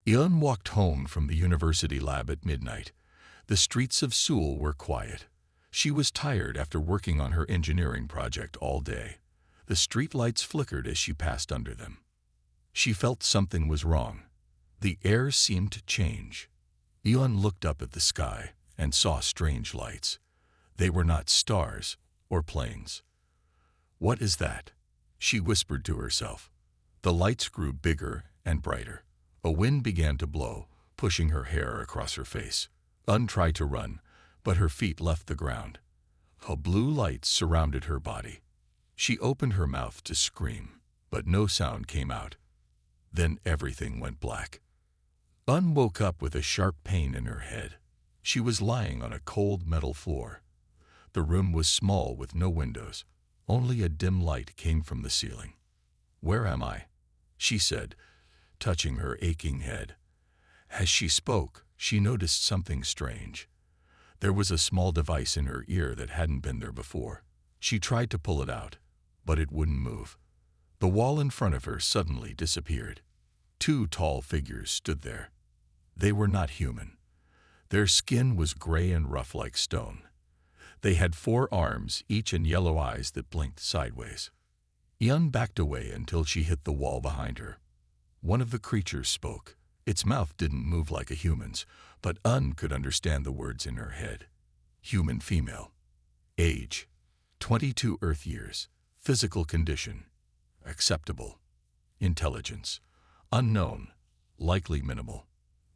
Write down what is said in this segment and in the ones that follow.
Eun walked home from the university lab at midnight. The streets of Seoul were quiet. She was tired after working on her engineering project all day. The streetlights flickered as she passed under them. She felt something was wrong. The air seemed to change. Eun looked up at the sky and saw strange lights. They were not stars or planes. "What is that?" she whispered to herself. The lights grew bigger and brighter. A wind began to blow, pushing her hair across her face. Eun tried to run, but her feet left the ground. A blue light surrounded her body. She opened her mouth to scream, but no sound came out. Then everything went black. Eun woke up with a sharp pain in her head. She was lying on a cold metal floor. The room was small with no windows. Only a dim light came from the ceiling. "Where am I?" she said, touching her aching head. As she spoke, she noticed something strange. There was a small device in her ear that hadn't been there before. She tried to pull it out, but it wouldn't move. The wall in front of her suddenly disappeared. Two tall figures stood there. They were not human. Their skin was gray and rough like stone. They had 4 arms, each, and yellow eyes that blinked sideways. Eun backed away until she hit the wall behind her. One of the creatures spoke. Its mouth didn't move like a human's, but Eun could understand the words in her head. Human female. Age: 22 Earth years. Physical condition: acceptable. Intelligence: unknown, likely minimal.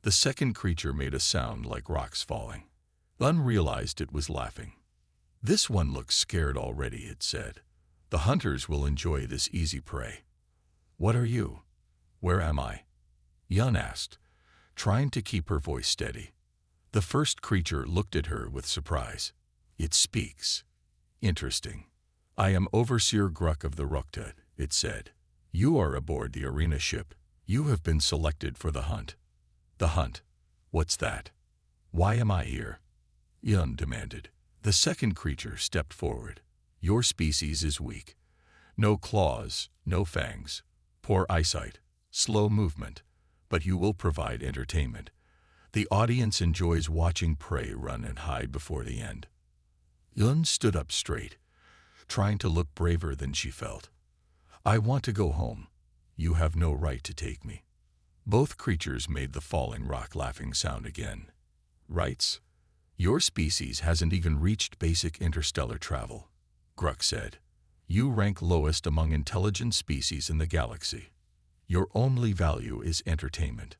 The second creature made a sound like rocks falling. Eun realized it was laughing. "This one looks scared already," it said. "The hunters will enjoy this easy prey." "What are you? Where am I?" Eun asked, trying to keep her voice steady. The first creature looked at her with surprise. "It speaks. Interesting. I am Overseer Gruk of the Rukta," it said. "You are aboard the arena ship. You have been selected for the hunt." "The hunt? What's that? Why am I here?" Eun demanded. The second creature stepped forward. "Your species is weak. No claws, no fangs, poor eyesight, slow movement, but you will provide entertainment. The audience enjoys watching prey run and hide before the end." Eun stood up straight, trying to look braver than she felt. "I want to go home. You have no right to take me." Both creatures made the falling rock laughing sound again. "Rights? Your species hasn't even reached basic interstellar travel," Gruk said. "You rank lowest among intelligent species in the galaxy. Your only value is entertainment."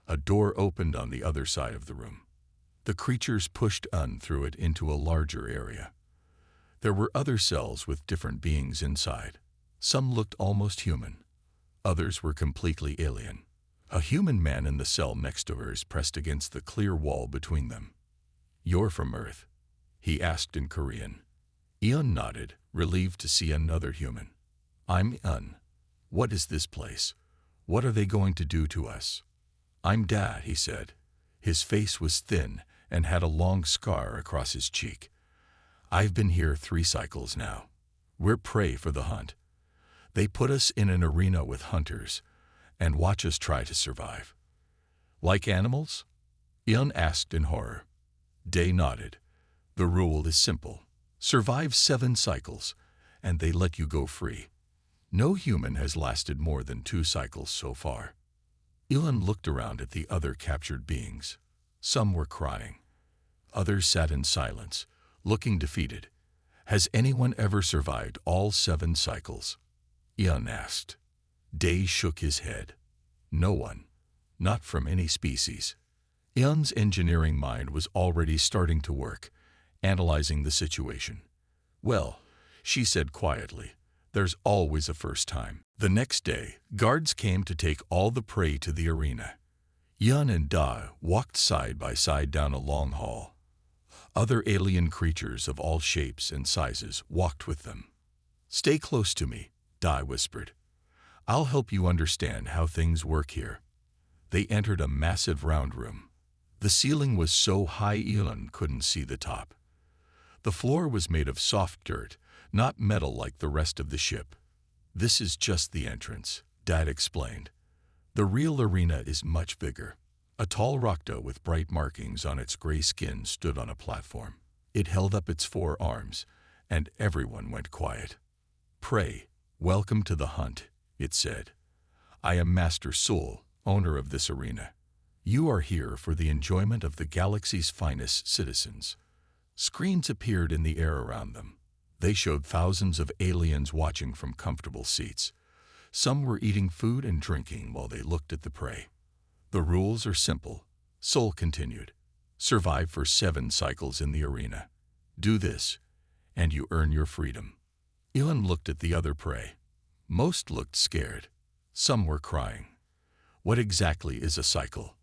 A door opened on the other side of the room. The creatures pushed Eun through it into a larger area. There were other cells with different beings inside. Some looked almost human. Others were completely alien. A human man in the cell next to hers pressed against the clear wall between them. "You're from Earth?" he asked in Korean. Eun nodded, relieved to see another human. "I'm Eun. What is this place? What are they going to do to us?" "I'm Da," he said. His face was thin and had a long scar across his cheek. "I've been here 3 cycles now. We're prey for the hunt. They put us in an arena with hunters and watch us try to survive." "Like animals?" Eun asked in horror. Day nodded. "The rule is simple. Survive 7 cycles, and they let you go free. No human has lasted more than 2 cycles so far." Eun looked around at the other captured beings. Some were crying. Others sat in silence, looking defeated. "Has anyone ever survived all 7 cycles?" Eun asked. Day shook his head. "No one. Not from any species." Eun's engineering mind was already starting to work, analyzing the situation. "Well," she said quietly, "there's always a first time." The next day, guards came to take all the prey to the arena. Eun and Da walked side by side down a long hall. Other alien creatures of all shapes and sizes walked with them. "Stay close to me," Da whispered. "I'll help you understand how things work here." They entered a massive round room. The ceiling was so high Eun couldn't see the top. The floor was made of soft dirt, not metal like the rest of the ship. "This is just the entrance," Dad explained. The real arena is much bigger. A tall Rakta with bright markings on its gray skin stood on a platform. It held up its 4 arms, and everyone went quiet. "Pray, welcome to the hunt," it said. "I am Master Sul, owner of this arena. You are here for the enjoyment of the galaxy's finest citizens." Screens appeared in the air around them. They showed thousands of aliens watching from comfortable seats. Some were eating food and drinking while they looked at the prey. "The rules are simple," Sul continued. "Survive for 7 cycles in the arena. Do this, and you earn your freedom." Ilan looked at the other prey. Most looked scared. Some were crying. "What exactly is a cycle?"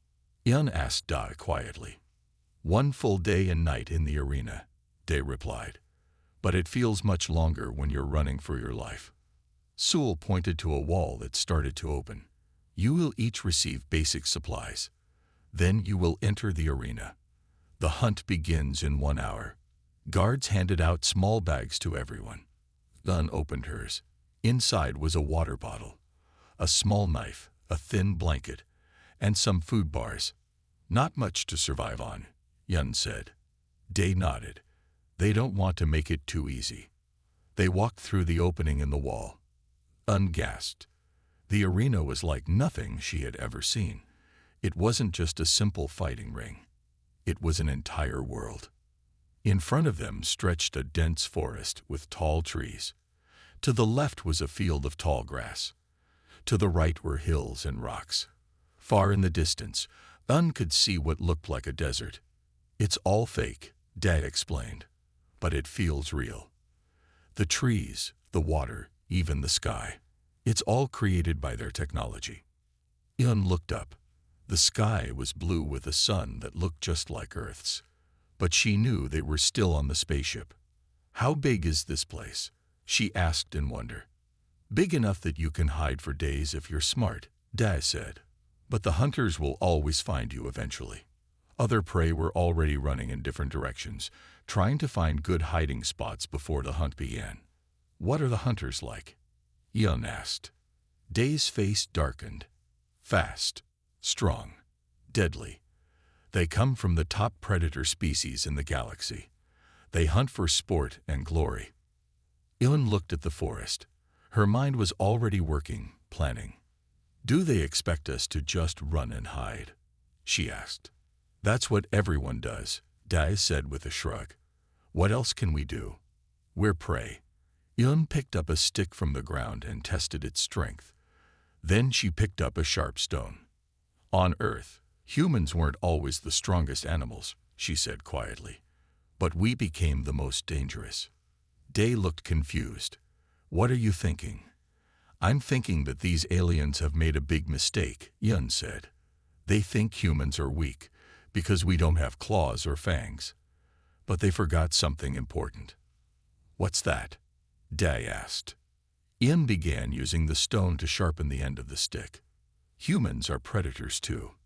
Ilan asked Da quietly. "1 full day and night in the arena," Da replied. "But it feels much longer when you're running for your life." Sul pointed to a wall that started to open. "You will each receive basic supplies. Then you will enter the arena. The hunt begins in 1 hour." Guards handed out small bags to everyone. Dun opened hers. Inside was a water bottle, a small knife, a thin blanket, and some food bars. "Not much to survive on," Yun said. Day nodded. "They don't want to make it too easy." They walked through the opening in the wall. Un gasped. The arena was like nothing she had ever seen. It wasn't just a simple fighting ring. It was an entire world. In front of them stretched a dense forest with tall trees. To the left was a field of tall grass. To the right were hills and rocks. Far in the distance, Un could see what looked like a desert. "It's all fake," Dad explained, "but it feels real. The trees, the water, even the sky. It's all created by their technology." Un looked up. The sky was blue with a sun that looked just like Earth's. But she knew they were still on the spaceship. "How big is this place?" she asked in wonder. "Big enough that you can hide for days if you're smart," Dad said. "But the hunters will always find you eventually." Other prey were already running in different directions, trying to find good hiding spots before the hunt began. "What are the hunters like?" Yun asked. Day's face darkened. "Fast, strong, deadly. They come from the top predator species in the galaxy. They hunt for sport and glory." Yun looked at the forest. Her mind was already working, planning. "Do they expect us to just run and hide?" she asked. "That's what everyone does," Dai said with a shrug. "What else can we do? We're prey." Yun picked up a stick from the ground and tested its strength. Then she picked up a sharp stone. "On Earth, humans weren't always the strongest animals," she said quietly. "But we became the most dangerous." Day looked confused. "What are you thinking?" "I'm thinking that these aliens have made a big mistake," Yun said. "They think humans are weak because we don't have claws or fangs. But they forgot something important." "What's that?" Day asked. Yun began using the stone to sharpen the end of the stick. "Humans are predators too,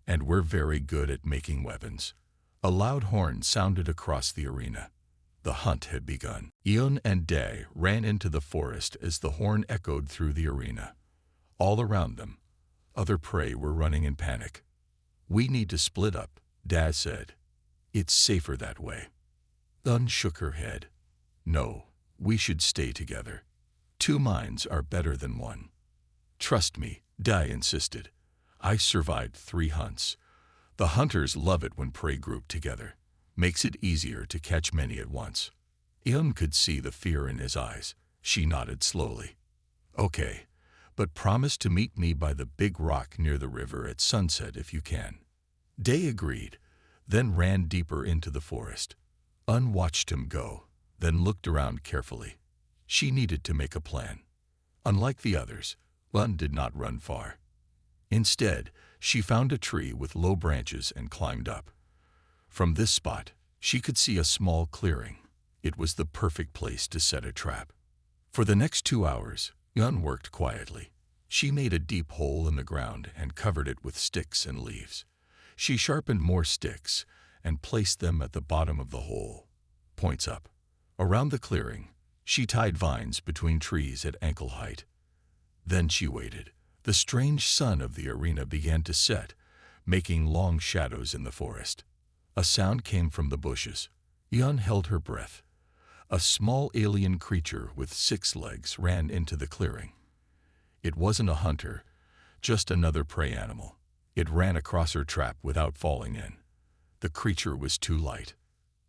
and we're very good at making weapons." A loud horn sounded across the arena. The hunt had begun. Yun and Day ran into the forest as the horn echoed through the arena. All around them, other prey were running in panic. "We need to split up," Day said. "It's safer that way." Yun shook her head. "No, we should stay together. 2 minds are better than 1. "Trust me," Day insisted. "I survived 3 hunts. The hunters love it when prey group together. Makes it easier to catch many at once." Yun could see the fear in his eyes. She nodded slowly. "Okay, but promise to meet me by the big rock near the river at sunset if you can." Day agreed, then ran deeper into the forest. Un watched him go, then looked around carefully. She needed to make a plan. Unlike the others, Un did not run far. Instead, she found a tree with low branches and climbed up. From this spot, she could see a small clearing. It was the perfect place to set a trap. For the next 2 hours, Yun worked quietly. She made a deep hole in the ground and covered it with sticks and leaves. She sharpened more sticks and placed them at the bottom of the hole, points up. Around the clearing, she tied vines between trees at ankle height. Then she waited. The strange sun of the arena began to set, making long shadows in the forest. A sound came from the bushes. Yun held her breath. A small alien creature with 6 legs ran into the clearing. It wasn't a hunter, just another prey animal. It ran across her trap without falling in. The creature was too light.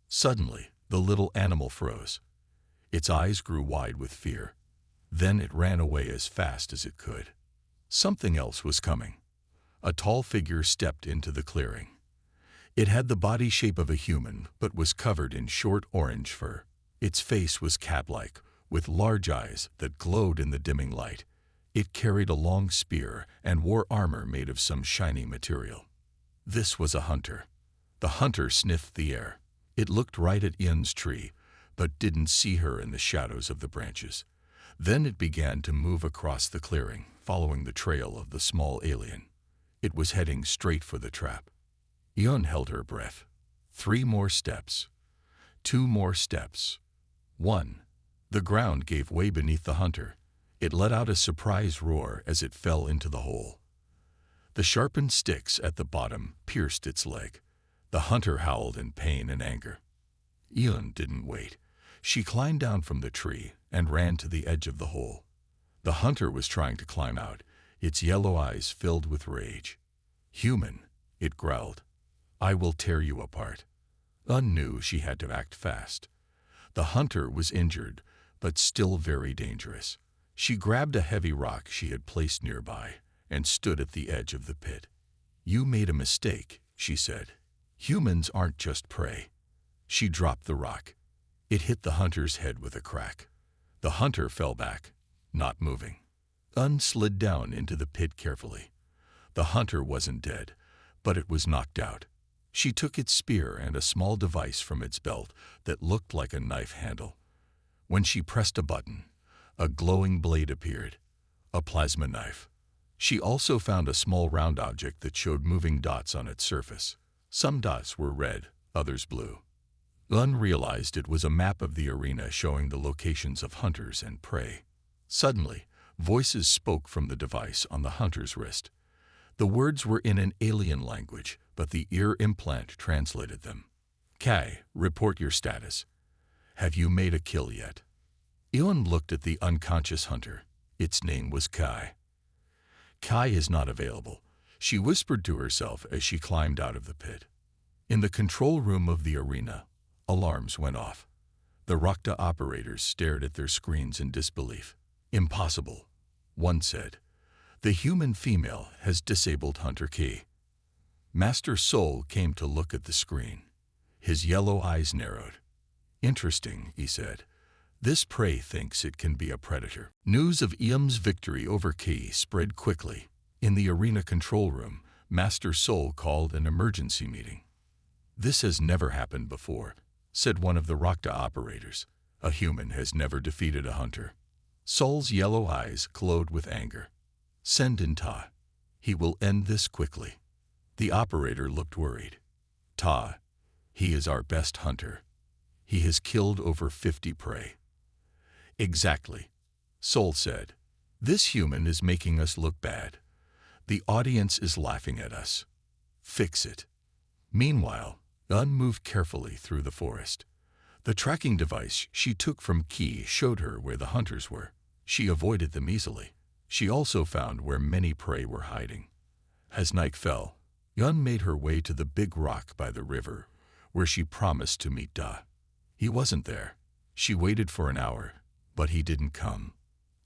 Suddenly, the little animal froze. Its eyes grew wide with fear. Then it ran away as fast as it could. Something else was coming. A tall figure stepped into the clearing. It had the body shape of a human, but was covered in short orange fur. Its face was cat-like, with large eyes that glowed in the dimming light. It carried a long spear and wore armor made of some shiny material. This was a hunter. The hunter sniffed the air. It looked right at Yun's tree, but didn't see her in the shadows of the branches. Then it began to move across the clearing, following the trail of the small alien. It was heading straight for the trap. Yun held her breath. 3 more steps. 2 more steps. 1. The ground gave way beneath the hunter. It let out a surprise roar as it fell into the hole. The sharpened sticks at the bottom pierced its leg. The hunter howled in pain and anger. Yun didn't wait. She climbed down from the tree and ran to the edge of the hole. The hunter was trying to climb out, its yellow eyes filled with rage. "Human," it growled. "I will tear you apart." Yun knew she had to act fast. The hunter was injured, but still very dangerous. She grabbed a heavy rock she had placed nearby and stood at the edge of the pit. "You made a mistake," she said. "Humans aren't just prey." She dropped the rock. It hit the hunter's head with a crack. The hunter fell back, not moving. Yun slid down into the pit carefully. The hunter wasn't dead, but it was knocked out. She took its spear and a small device from its belt that looked like a knife handle. When she pressed a button, a glowing blade appeared, a plasma knife. She also found a small round object that showed moving dots on its surface. Some dots were red, others blue. Yun realized it was a map of the arena showing the locations of hunters and prey. Suddenly, voices spoke from the device on the hunter's wrist. The words were in an alien language, but the ear implant translated them. "Kai, report your status. Have you made a kill yet?" Yun looked at the unconscious hunter. Its name was Kai. "Kai is not available," she whispered to herself as she climbed out of the pit. In the control room of the arena, alarms went off. The Rakta operators stared at their screens in disbelief. "Impossible," one said. "The human female has disabled Hunter Key." Master Soul came to look at the screen. His yellow eyes narrowed. "Interesting," he said. "This prey thinks it can be a predator." News of Yun's victory over Key spread quickly. In the arena control room, Master Soul called an emergency meeting. "This has never happened before," said one of the Rakta operators. "A human has never defeated a hunter." Soul's yellow eyes glowed with anger. "Send in Ta. He will end this quickly." The operator looked worried. "Ta, he is our best hunter. He has killed over 50 prey." "Exactly," Soul said. "This human is making us look bad. The audience is laughing at us. Fix it." Meanwhile, Yun moved carefully through the forest. The tracking device she took from Key showed her where the hunters were. She avoided them easily. She also found where many prey were hiding. As night fell, Yun made her way to the big rock by the river, where she promised to meet Da. He wasn't there. She waited for an hour, but he didn't come.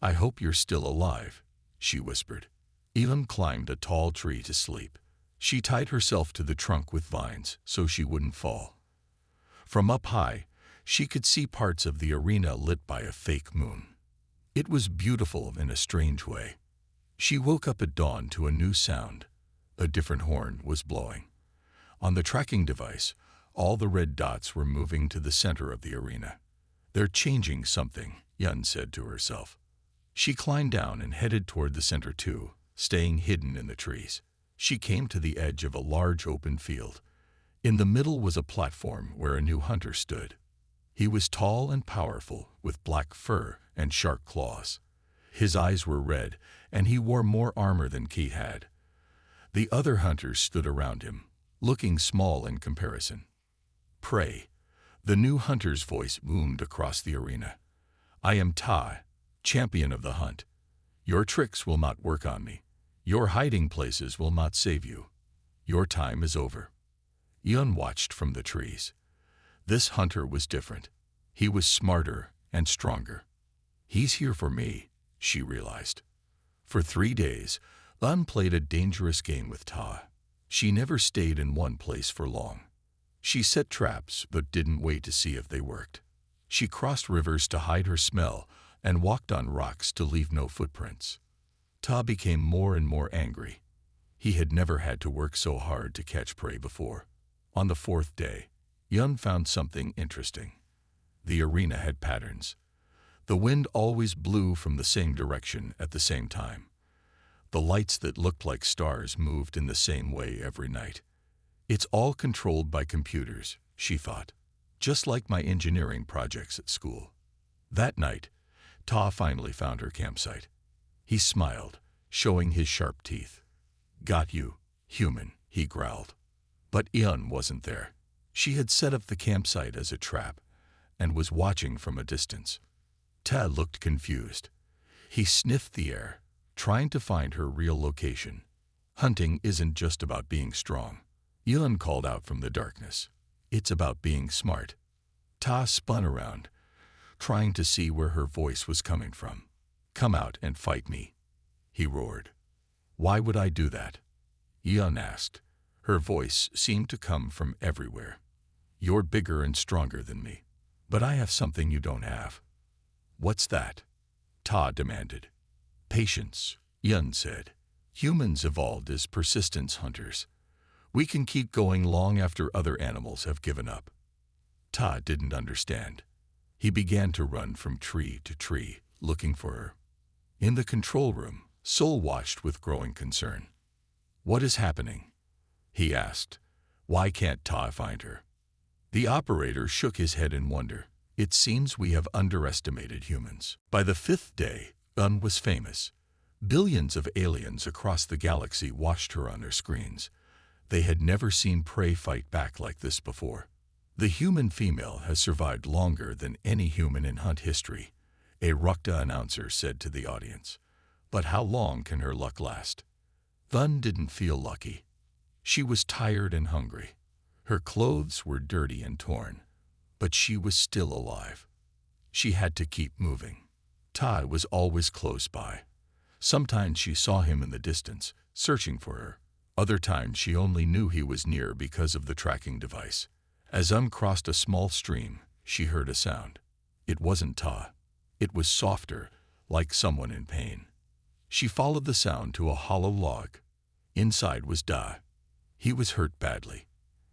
"I hope you're still alive," she whispered. Yun climbed a tall tree to sleep. She tied herself to the trunk with vines so she wouldn't fall. From up high, she could see parts of the arena lit by a fake moon. It was beautiful in a strange way. She woke up at dawn to a new sound. A different horn was blowing. On the tracking device, all the red dots were moving to the center of the arena. "They're changing something," Yun said to herself. She climbed down and headed toward the center too, staying hidden in the trees. She came to the edge of a large open field. In the middle was a platform where a new hunter stood. He was tall and powerful, with black fur and sharp claws. His eyes were red, and he wore more armor than Key had. The other hunters stood around him, looking small in comparison. "Prey," the new hunter's voice boomed across the arena. "I am Ta, champion of the hunt. Your tricks will not work on me. Your hiding places will not save you. Your time is over." Yun watched from the trees. This hunter was different. He was smarter and stronger. "He's here for me," she realized. For 3 days, Yun played a dangerous game with Ta. She never stayed in one place for long. She set traps but didn't wait to see if they worked. She crossed rivers to hide her smell and walked on rocks to leave no footprints. Ta became more and more angry. He had never had to work so hard to catch prey before. On the 4th day, Yun found something interesting. The arena had patterns. The wind always blew from the same direction at the same time. The lights that looked like stars moved in the same way every night. "It's all controlled by computers," she thought, "just like my engineering projects at school." That night, Ta finally found her campsite. He smiled, showing his sharp teeth. "Got you, human," he growled. But Yun wasn't there. She had set up the campsite as a trap and was watching from a distance. Ta looked confused. He sniffed the air, trying to find her real location. "Hunting isn't just about being strong," Yun called out from the darkness. "It's about being smart." Ta spun around, trying to see where her voice was coming from. "Come out and fight me," he roared. "Why would I do that?" Yun asked. Her voice seemed to come from everywhere. "You're bigger and stronger than me, but I have something you don't have." "What's that?" Ta demanded. "Patience," Yun said. "Humans evolved as persistence hunters. We can keep going long after other animals have given up." Ta didn't understand. He began to run from tree to tree, looking for her. In the control room, Sol watched with growing concern. "What is happening?" he asked. "Why can't Ta find her?" The operator shook his head in wonder. "It seems we have underestimated humans." By the 5th day, Yun was famous. Billions of aliens across the galaxy watched her on their screens. They had never seen prey fight back like this before. "The human female has survived longer than any human in hunt history," a Rukta announcer said to the audience. "But how long can her luck last?" Yun didn't feel lucky. She was tired and hungry. Her clothes were dirty and torn, but she was still alive. She had to keep moving. Ta was always close by. Sometimes she saw him in the distance, searching for her. Other times she only knew he was near because of the tracking device. As Yun crossed a small stream, she heard a sound. It wasn't Ta. It was softer, like someone in pain. She followed the sound to a hollow log. Inside was Da. He was hurt badly.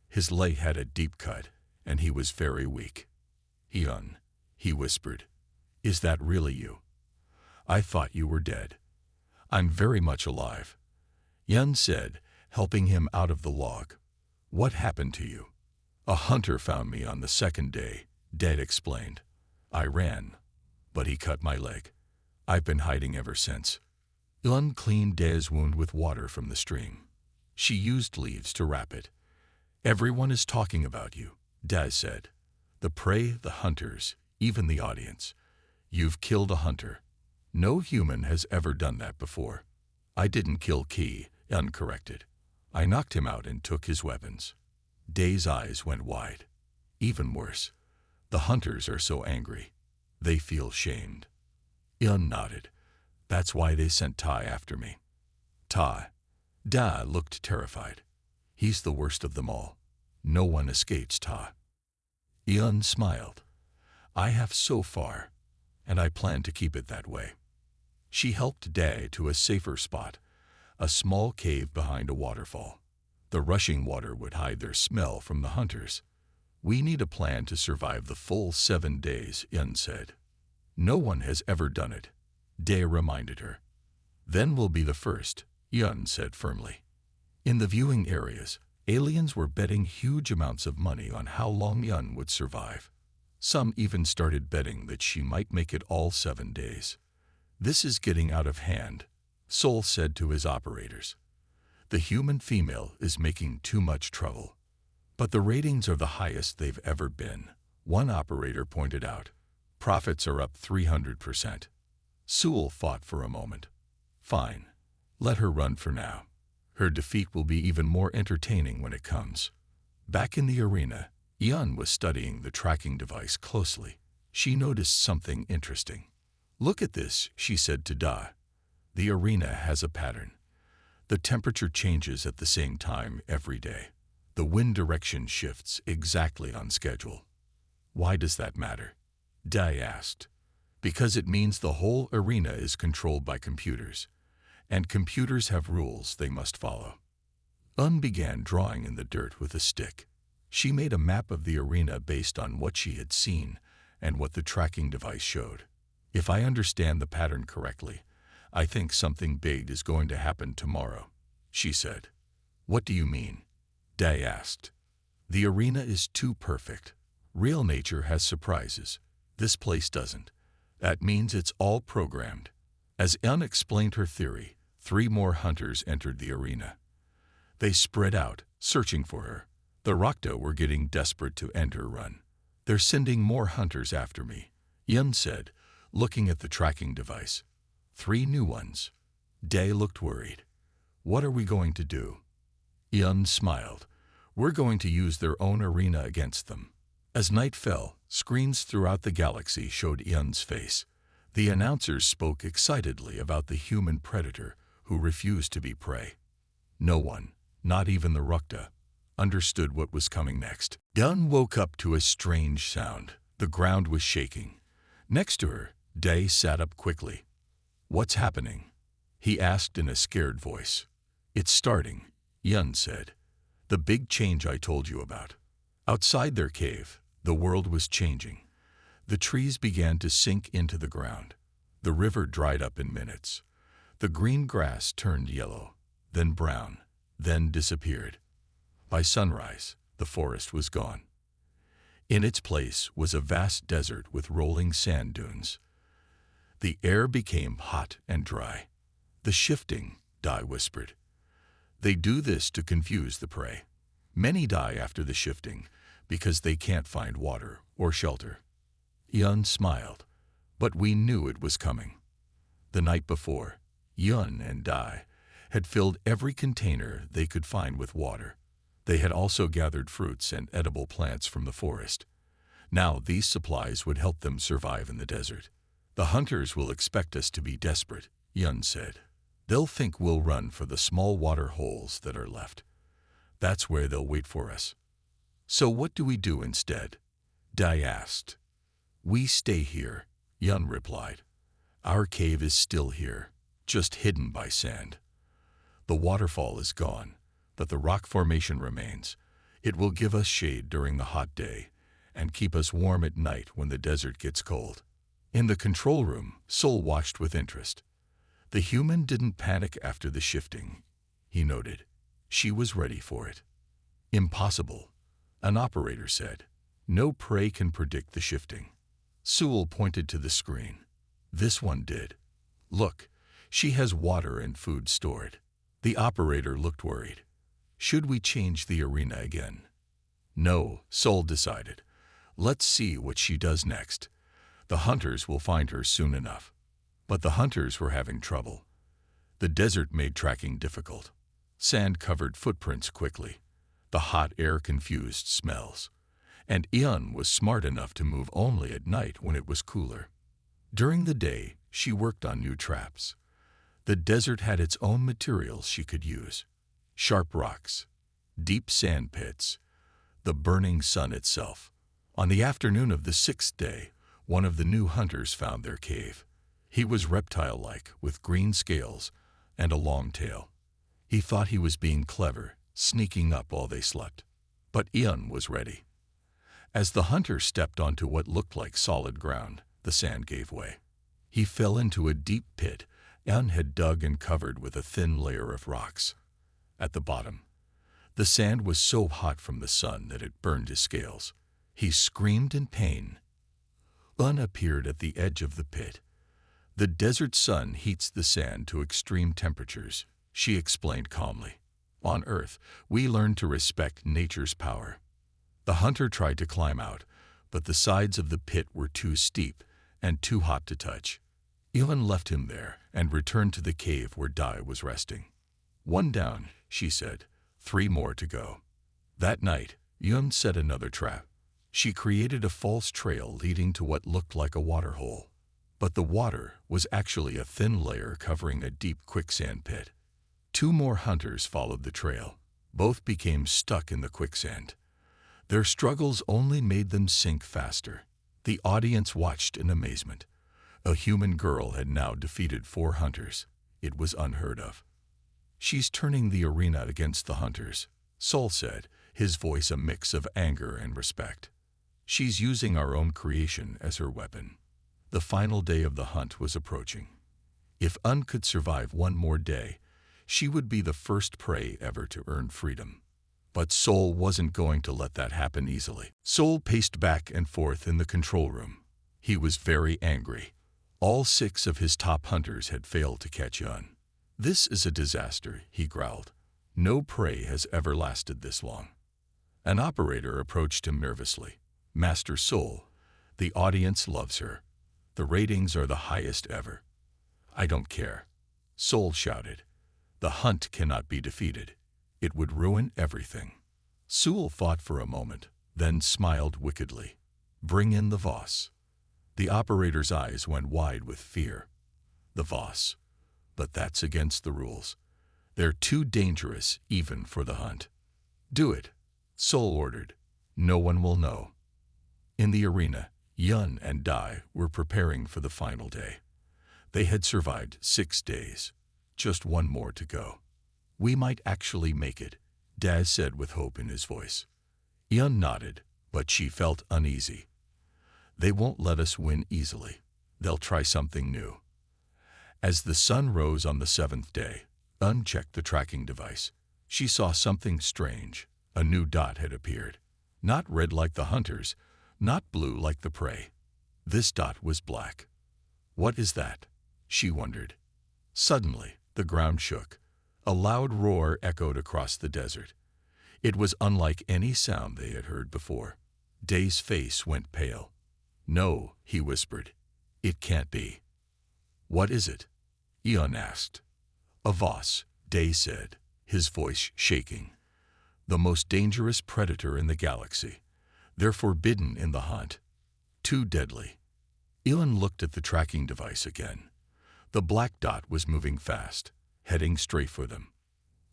His leg had a deep cut, and he was very weak. "Yun," he whispered, "is that really you? I thought you were dead." "I'm very much alive," Yun said, helping him out of the log. "What happened to you?" "A hunter found me on the 2nd day," Dad explained. "I ran, but he cut my leg. I've been hiding ever since." Yun cleaned Dad's wound with water from the stream. She used leaves to wrap it. "Everyone is talking about you," Dad said. "The prey, the hunters, even the audience. You've killed a hunter. No human has ever done that before." "I didn't kill Key," Yun corrected. "I knocked him out and took his weapons." Day's eyes went wide. "Even worse. The hunters are so angry. They feel shamed." Yun nodded. "That's why they sent Ta after me." "Ta?" Da looked terrified. "He's the worst of them all. No one escapes Ta." Yun smiled. "I have so far, and I plan to keep it that way." She helped Da to a safer spot, a small cave behind a waterfall. The rushing water would hide their smell from the hunters. "We need a plan to survive the full 7 days," Yun said. "No one has ever done it," Da reminded her. "Then we'll be the first," Yun said firmly. In the viewing areas, aliens were betting huge amounts of money on how long Yun would survive. Some even started betting that she might make it all 7 days. "This is getting out of hand," Sol said to his operators. "The human female is making too much trouble." "But the ratings are the highest they've ever been," one operator pointed out. "Profits are up 300%. Sewell thought for a moment. "Fine. Let her run for now. Her defeat will be even more entertaining when it comes." Back in the arena, Yun was studying the tracking device closely. She noticed something interesting. "Look at this," she said to Da. "The arena has a pattern. The temperature changes at the same time every day. The wind direction shifts exactly on schedule." "Why does that matter?" Dai asked. "Because it means the whole arena is controlled by computers, and computers have rules they must follow." Un began drawing in the dirt with a stick. She made a map of the arena based on what she had seen and what the tracking device showed. "If I understand the pattern correctly, I think something big is going to happen tomorrow," she said. "What do you mean?" Dai asked. "The arena is too perfect. Real nature has surprises. This place doesn't. That means it's all programmed." As Un explained her theory, 3 more hunters entered the arena. They spread out, searching for her. The Rakta were getting desperate to end her run. "They're sending more hunters after me," Yun said, looking at the tracking device. 3 new ones. Day looked worried. "What are we going to do?" Yun smiled. "We're going to use their own arena against them." As night fell, screens throughout the galaxy showed Yun's face. The announcers spoke excitedly about the human predator who refused to be prey. No one, not even the Rakta, understood what was coming next. Yun woke up to a strange sound. The ground was shaking. Next to her, Day sat up quickly. "What's happening?" he asked in a scared voice. "It's starting," Yun said. "The big change I told you about." Outside their cave, the world was changing. The trees began to sink into the ground. The river dried up in minutes. The green grass turned yellow, then brown, then disappeared. By sunrise, the forest was gone. In its place was a vast desert with rolling sand dunes. The air became hot and dry. "The shifting," Dai whispered. "They do this to confuse the prey. Many die after the shifting because they can't find water or shelter." Yun smiled, "But we knew it was coming." The night before, Yun and Dai had filled every container they could find with water. They had also gathered fruits and edible plants from the forest. Now these supplies would help them survive in the desert. "The hunters will expect us to be desperate," Yun said. "They'll think we'll run for the small water holes that are left. That's where they'll wait for us." "So what do we do instead?" Dai asked. "We stay here," Yun replied. "Our cave is still here, just hidden by sand. The waterfall is gone, but the rock formation remains. It will give us shade during the hot day and keep us warm at night when the desert gets cold." In the control room, Sol watched with interest. The human didn't panic after the shifting, he noted. She was ready for it. "Impossible," an operator said. "No prey can predict the shifting." Sewell pointed to the screen. "This one did. Look, she has water and food stored." The operator looked worried. "Should we change the arena again?" "No," Sol decided. "Let's see what she does next. The hunters will find her soon enough." But the hunters were having trouble. The desert made tracking difficult. Sand covered footprints quickly. The hot air confused smells. And Yun was smart enough to move only at night when it was cooler. During the day, she worked on new traps. The desert had its own materials she could use. Sharp rocks, deep sand pits, the burning sun itself. On the afternoon of the 6th day, one of the new hunters found their cave. He was reptile-like, with green scales and a long tail. He thought he was being clever, sneaking up while they slept. But Yun was ready. As the hunter stepped onto what looked like solid ground, the sand gave way. He fell into a deep pit Yun had dug and covered with a thin layer of rocks. At the bottom, the sand was so hot from the sun that it burned his scales. He screamed in pain. Un appeared at the edge of the pit. The desert sun heats the sand to extreme temperatures, she explained calmly. On Earth, we learn to respect nature's power. The hunter tried to climb out, but the sides of the pit were too steep and too hot to touch. Elon left him there and returned to the cave where Dai was resting. "One down," she said. 3 more to go. That night, Yun set another trap. She created a false trail leading to what looked like a waterhole. But the water was actually a thin layer covering a deep quicksand pit. 2 more hunters followed the trail. Both became stuck in the quicksand. Their struggles only made them sink faster. The audience watched in amazement. A human girl had now defeated 4 hunters. It was unheard of. "She's turning the arena against the hunters," Sol said, his voice a mix of anger and respect. "She's using our own creation as her weapon." The final day of the hunt was approaching. If Un could survive 1 more day, she would be the first prey ever to earn freedom. But Sol wasn't going to let that happen easily. Sol paced back and forth in the control room. He was very angry. All 6 of his top hunters had failed to catch Un. "This is a disaster," he growled. "No prey has ever lasted this long." An operator approached him nervously. "Master Sol, the audience loves her. The ratings are the highest ever." "I don't care," Sol shouted. "The hunt cannot be defeated. It would ruin everything." Sol thought for a moment, then smiled wickedly. "Bring in the Voss." The operator's eyes went wide with fear. "The Voss? But that's against the rules. They're too dangerous even for the hunt." "Do it," Sol ordered. "No one will know." In the arena, Yun and Dai were preparing for the final day. They had survived 6 days. Just 1 more to go. "We might actually make it," Daz said with hope in his voice. Yun nodded, but she felt uneasy. "They won't let us win easily. They'll try something new." As the sun rose on the 7th day, Un checked the tracking device. She saw something strange. A new dot had appeared. Not red like the hunters, not blue like the prey. This dot was black. "What is that?" she wondered. Suddenly, the ground shook. A loud roar echoed across the desert. It was unlike any sound they had heard before. Day's face went pale. "No," he whispered. "It can't be." "What is it?" Eon asked. "A Voss," Day said, his voice shaking. "The most dangerous predator in the galaxy. They're forbidden in the hunt. Too deadly." Eon looked at the tracking device again. The black dot was moving fast, heading straight for them.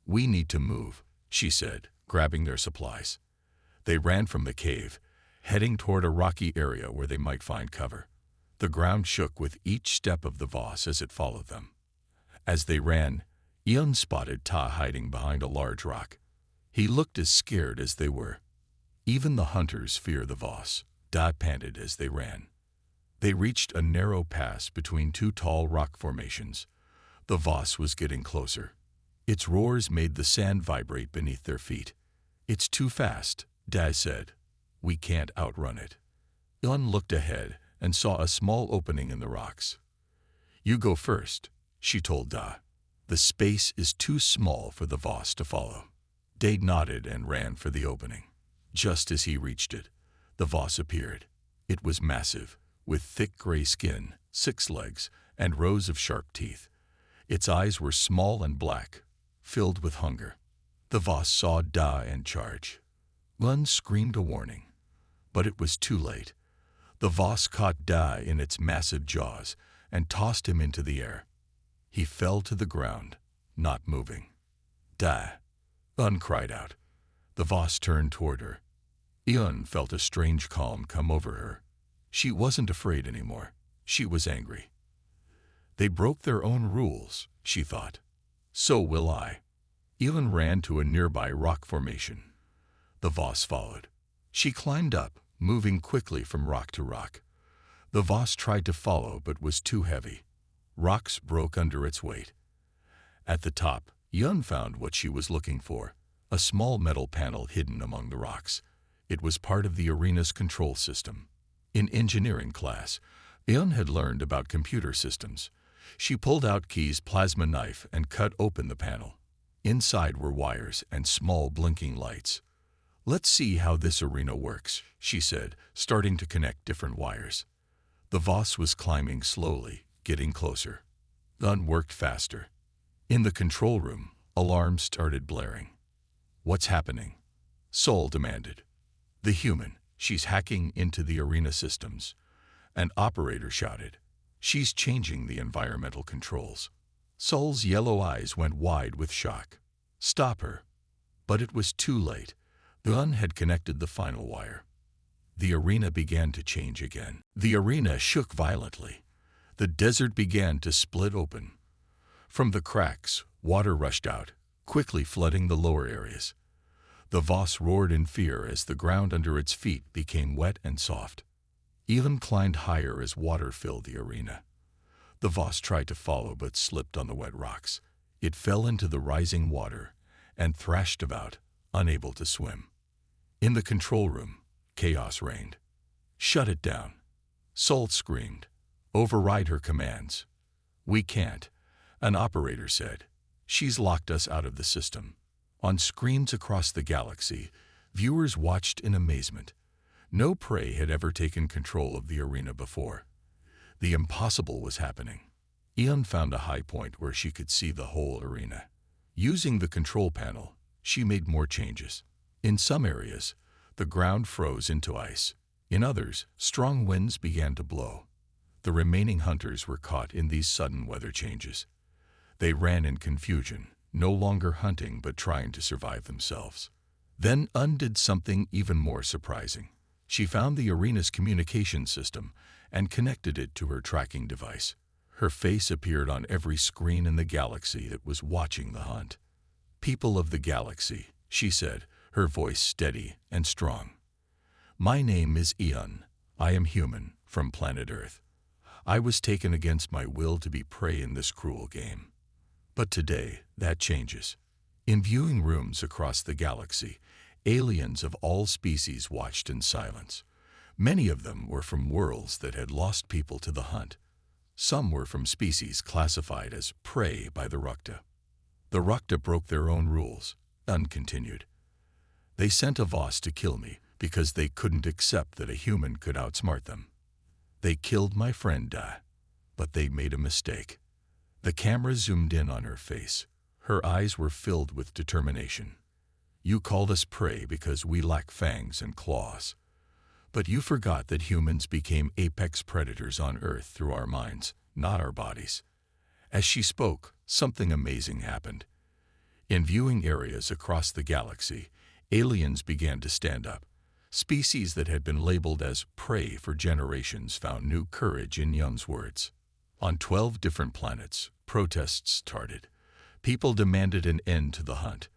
"We need to move," she said, grabbing their supplies. They ran from the cave, heading toward a rocky area where they might find cover. The ground shook with each step of the Voss as it followed them. As they ran, Eon spotted Ta hiding behind a large rock. He looked as scared as they were. "Even the hunters fear the Voss," Da panted as they ran. They reached a narrow pass between 2 tall rock formations. The Voss was getting closer. Its roars made the sand vibrate beneath their feet. "It's too fast," Da said. "We can't outrun it." Eon looked ahead and saw a small opening in the rocks. "You go first," she told Da. "The space is too small for the Voss to follow." Day nodded and ran for the opening. Just as he reached it, the Voss appeared. It was massive, with thick gray skin, 6 legs, and rows of sharp teeth. Its eyes were small and black, filled with hunger. The Voss saw Da and charge. Lun screamed a warning, but it was too late. The Voss caught Da in its massive jaws and tossed him into the air. He fell to the ground, not moving. "Da!" Un cried out. The Voss turned toward her. Eon felt a strange calm come over her. She wasn't afraid anymore. She was angry. They broke their own rules, she thought. So will I. Eon ran to a nearby rock formation. The Voss followed. She climbed up, moving quickly from rock to rock. The Voss tried to follow but was too heavy. Rocks broke under its weight. At the top, Yun found what she was looking for, a small metal panel hidden among the rocks. It was part of the arena's control system. In engineering class, Eun had learned about computer systems. She pulled out Key's plasma knife and cut open the panel. Inside were wires and small blinking lights. "Let's see how this arena works," she said, starting to connect different wires. The Voss was climbing slowly, getting closer. Eun worked faster. In the control room, alarms started blaring. "What's happening?" Sol demanded. "The human. She's hacking into the arena systems." An operator shouted. "She's changing the environmental controls." Sol's yellow eyes went wide with shock. "Stop her." But it was too late. Eun had connected the final wire. The arena began to change again. The arena shook violently. The desert began to split open. From the cracks, water rushed out, quickly flooding the lower areas. The Voss roared in fear as the ground under its feet became wet and soft. Eun climbed higher as water filled the arena. The Voss tried to follow but slipped on the wet rocks. It fell into the rising water and thrashed about, unable to swim. In the control room, chaos reigned. "Shut it down." Sol screamed. "Override her commands." "We can't," an operator said. "She's locked us out of the system." On screens across the galaxy, viewers watched in amazement. No prey had ever taken control of the arena before. The impossible was happening. Eun found a high point where she could see the whole arena. Using the control panel, she made more changes. In some areas, the ground froze into ice. In others, strong winds began to blow. The remaining hunters were caught in these sudden weather changes. They ran in confusion, no longer hunting but trying to survive themselves. Then Eun did something even more surprising. She found the arena's communication system and connected it to her tracking device. Her face appeared on every screen in the galaxy that was watching the hunt. "People of the galaxy," she said, her voice steady and strong. "My name is Eun. I am human, from planet Earth. I was taken against my will to be prey in this cruel game. But today, that changes." In viewing rooms across the galaxy, aliens of all species watched in silence. Many of them were from worlds that had lost people to the hunt. Some were from species classified as prey by the Rukta. The Rukta broke their own rules, Eun continued. "They sent a Voss to kill me because they couldn't accept that a human could outsmart them. They killed my friend Da, but they made a mistake." The camera zoomed in on her face. Her eyes were filled with determination. "You called us prey because we lack fangs and claws. But you forgot that humans became apex predators on Earth through our minds, not our bodies." As she spoke, something amazing happened. In viewing areas across the galaxy, aliens began to stand up. Species that had been labeled as prey for generations found new courage in Eun's words. On 12 different planets, protests started. People demanded an end to the hunt.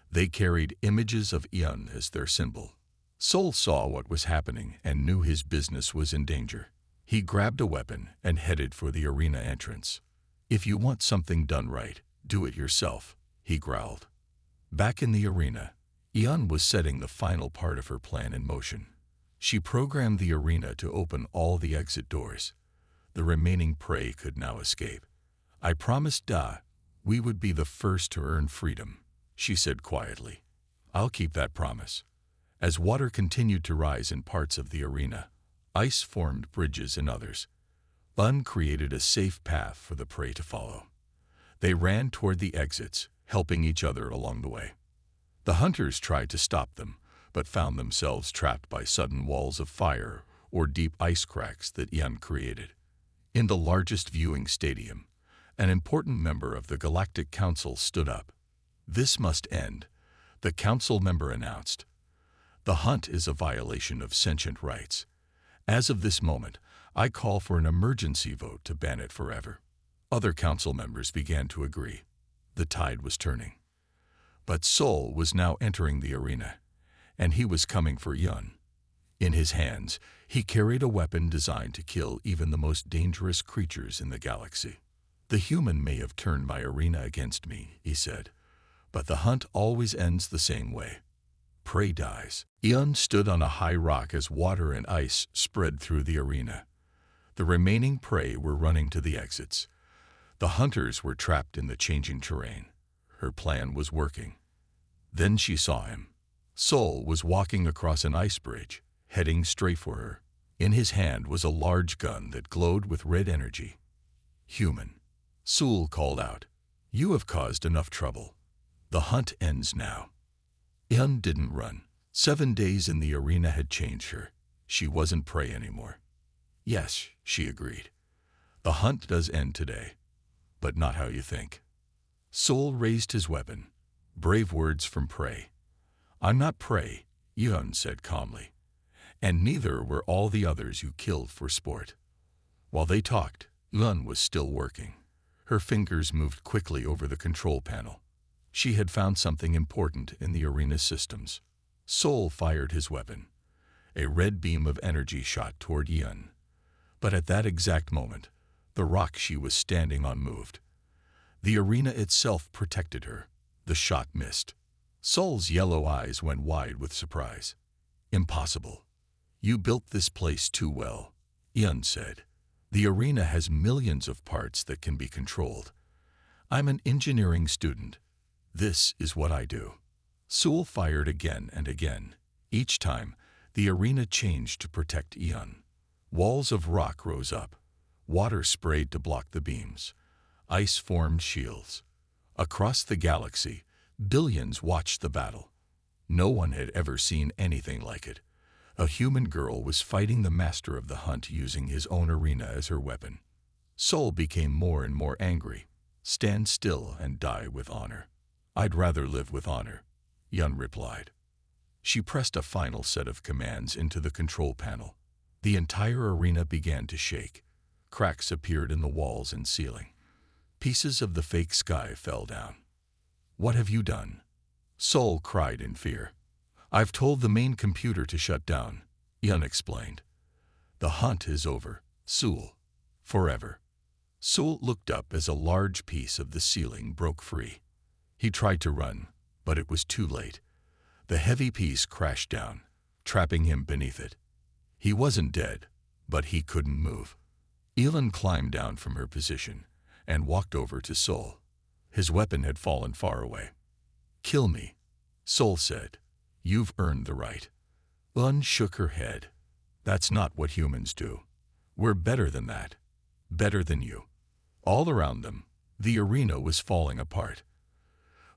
They carried images of Eun as their symbol. Sol saw what was happening and knew his business was in danger. He grabbed a weapon and headed for the arena entrance. "If you want something done right, do it yourself," he growled. Back in the arena, Eun was setting the final part of her plan in motion. She programmed the arena to open all the exit doors. The remaining prey could now escape. "I promised Da we would be the first to earn freedom," she said quietly. "I'll keep that promise." As water continued to rise in parts of the arena, ice formed bridges in others. Eun created a safe path for the prey to follow. They ran toward the exits, helping each other along the way. The hunters tried to stop them, but found themselves trapped by sudden walls of fire or deep ice cracks that Eun created. In the largest viewing stadium, an important member of the Galactic Council stood up. "This must end," the council member announced. "The hunt is a violation of sentient rights. As of this moment, I call for an emergency vote to ban it forever." Other council members began to agree. The tide was turning. But Sol was now entering the arena, and he was coming for Eun. In his hands, he carried a weapon designed to kill even the most dangerous creatures in the galaxy. "The human may have turned my arena against me," he said, "but the hunt always ends the same way. Prey dies." Eun stood on a high rock as water and ice spread through the arena. The remaining prey were running to the exits. The hunters were trapped in the changing terrain. Her plan was working. Then she saw him. Sol was walking across an ice bridge, heading straight for her. In his hand was a large gun that glowed with red energy. "Human," Sol called out. "You have caused enough trouble. The hunt ends now." Yun didn't run. 7 days in the arena had changed her. She wasn't prey anymore. "Yes," she agreed. "The hunt does end today, but not how you think." Sol raised his weapon. Brave words from prey. "I'm not prey," Yun said calmly. "And neither were all the others you killed for sport." While they talked, Yun was still working. Her fingers moved quickly over the control panel. She had found something important in the arena's systems. Sol fired his weapon. A red beam of energy shot toward Yun. But at that exact moment, the rock she was standing on moved. The arena itself protected her. The shot missed. Sol's yellow eyes went wide with surprise. "Impossible. You built this place too well," Yun said. "The arena has millions of parts that can be controlled. I'm an engineering student. This is what I do." Sol fired again and again. Each time, the arena changed to protect Yun. Walls of rock rose up. Water sprayed to block the beams. Ice formed shields. Across the galaxy, billions watched the battle. No one had ever seen anything like it. A human girl was fighting the master of the hunt using his own arena as her weapon. Sol became more and more angry. "Stand still and die with honor." "I'd rather live with honor," Yun replied. She pressed a final set of commands into the control panel. The entire arena began to shake. Cracks appeared in the walls and ceiling. Pieces of the fake sky fell down. "What have you done?" Sol cried in fear. "I've told the main computer to shut down," Yun explained. "The hunt is over, Sol. Forever." Sol looked up as a large piece of the ceiling broke free. He tried to run, but it was too late. The heavy piece crashed down, trapping him beneath it. He wasn't dead, but he couldn't move. Elin climbed down from her position and walked over to Sol. His weapon had fallen far away. "Kill me," Sol said. "You've earned the right." Elin shook her head. "That's not what humans do. We're better than that. Better than you." All around them, the arena was falling apart.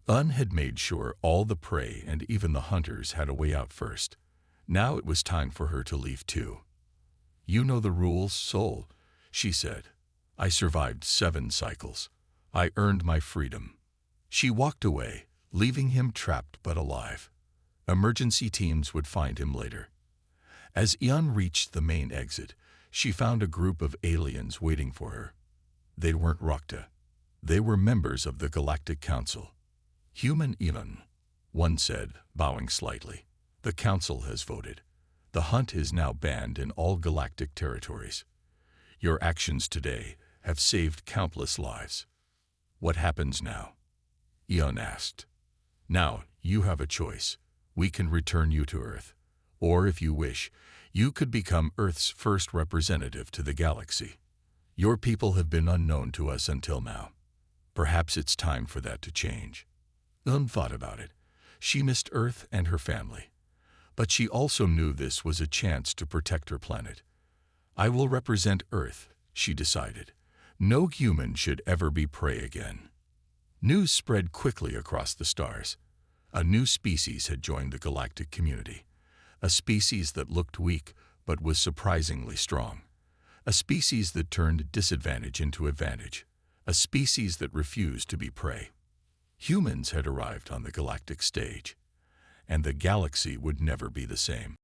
Un had made sure all the prey and even the hunters had a way out first. Now it was time for her to leave too. "You know the rules, Sol," she said. "I survived 7 cycles. I earned my freedom." She walked away, leaving him trapped but alive. Emergency teams would find him later. As Yun reached the main exit, she found a group of aliens waiting for her. They weren't Rakta. They were members of the Galactic Council. "Human Elon," one said, bowing slightly. "The Council has voted. The hunt is now banned in all galactic territories. Your actions today have saved countless lives." "What happens now?" Elon asked. "Now, you have a choice. We can return you to Earth. Or, if you wish, you could become Earth's first representative to the galaxy. Your people have been unknown to us until now. Perhaps it's time for that to change." Elon thought about it. She missed Earth and her family. But she also knew this was a chance to protect her planet. "I will represent Earth," she decided. "No human should ever be prey again." News spread quickly across the stars. A new species had joined the galactic community. A species that looked weak but was surprisingly strong. A species that turned disadvantage into advantage. A species that refused to be prey. Humans had arrived on the galactic stage, and the galaxy would never be the same.